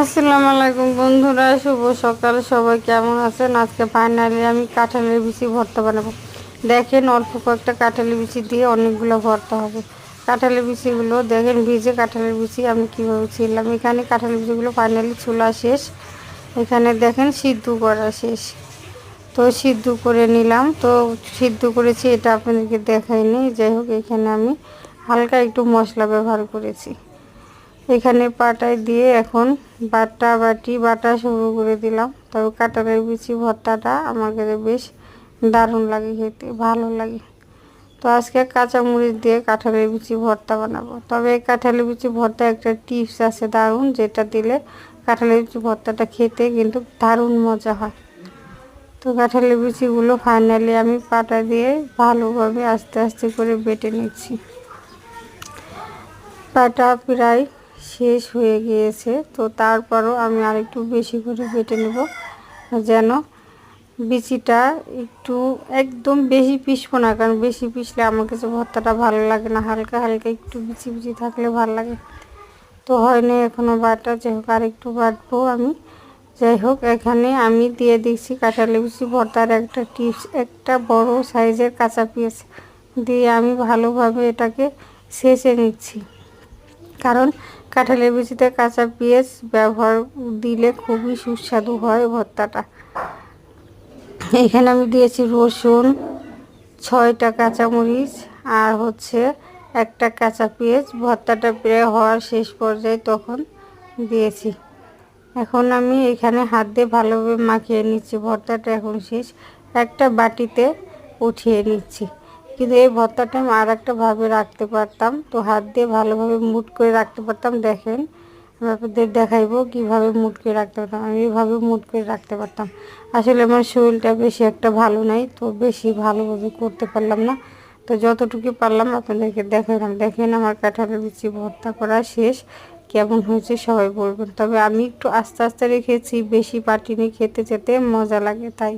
আসসালামু আলাইকুম বন্ধুরা, শুভ সকাল। সবাই কেমন আছেন? আজকে ফাইনালি আমি কাঁঠালের বিচি ভর্তা বানাবো। দেখেন, অল্প কয়েকটা কাঁঠালের বিচি দিয়ে অনেকগুলো ভর্তা হবে। কাঁঠালের বিচিগুলো দেখেন, ভিজে কাঁঠালের বিচি আমি কীভাবে ছিলাম। এখানে কাঁঠালের বিচিগুলো ফাইনালি ছোলা শেষ। এখানে দেখেন সিদ্ধ করা শেষ। তো সিদ্ধ করে নিলাম, তো সিদ্ধ করেছি, এটা আপনাদেরকে দেখাইনি। যাই হোক, এখানে আমি হালকা একটু মশলা ব্যবহার করেছি। এখানে পাটায় দিয়ে এখন বাটা শুরু করে দিলাম। তবে কাঁঠালের বিচি ভর্তাটা আমার কাছে বেশ দারুণ লাগে, খেতে ভালো লাগে। তো আজকে কাঁচামরিচ দিয়ে কাঁঠালের বিচি ভর্তা বানাবো। তবে এই কাঁঠালের বিচি ভর্তা একটা টিপস আছে দারুণ, যেটা দিলে কাঁঠালের বিচি ভর্তাটা খেতে কিন্তু দারুণ মজা হয়। তো কাঁঠালের বিচিগুলো ফাইনালি আমি পাটা দিয়ে ভালোভাবে আস্তে আস্তে করে বেটে নিচ্ছি। পাটা প্রায় শেষ হয়ে গিয়েছে, তো তারপরও আমি আরেকটু বেশি করে বেটে নেব, যেন বিচিটা একটু একদম বেশি পিষবো না, কারণ বেশি পিষলে আমার কাছে ভর্তাটা ভালো লাগে না। হালকা হালকা একটু বিচি বিচি থাকলে ভালো লাগে। তো হয়নি এখনও বাটা, যাই হোক আরেকটু বাটবো আমি। যাই হোক, এখানে আমি দিয়ে দিচ্ছি কাঁঠালের বিচি ভর্তার একটা টিপস, একটা বড় সাইজের কাঁচা পেঁয়াজ দিয়ে আমি ভালোভাবে এটাকে ছেঁচে নিচ্ছি। কারণ কাঁঠালের বিচিতে কাঁচা পেঁয়াজ ব্যবহার দিলে খুবই সুস্বাদু হয় ভর্তাটা। এখানে আমি দিয়েছি রসুন, 6টা কাঁচামরিচ, আর একটা কাঁচা পেঁয়াজ। ভর্তাটা প্রায় হওয়ার শেষ পর্যায়ে তখন দিয়েছি। এখন আমি এখানে হাত দিয়ে ভালোভাবে মাখিয়ে নিচ্ছি। ভর্তাটা এখন শেষ, একটা বাটিতে উঠিয়ে নিচ্ছি। কিন্তু এই ভর্তাটা আমি আর একটা ভাবে রাখতে পারতাম, তো হাত দিয়ে ভালোভাবে মুট করে রাখতে পারতাম। দেখেন, আমি আপনাদের দেখাইবো কীভাবে মুট করে রাখতে পারতাম। আমি এইভাবে মুট করে রাখতে পারতাম। আসলে আমার শরীরটা বেশি একটা ভালো নাই, তো বেশি ভালোভাবে করতে পারলাম না। তো যতটুকু পারলাম আপনাদেরকে দেখালাম। দেখেন, আমার কাঁঠালের বিচি ভর্তা করা শেষ। কেমন হয়েছে সবাই বলবেন। তবে আমি একটু আস্তে আস্তে রেখেছি, বেশি পাটিনি, খেতে যেতে মজা লাগে তাই।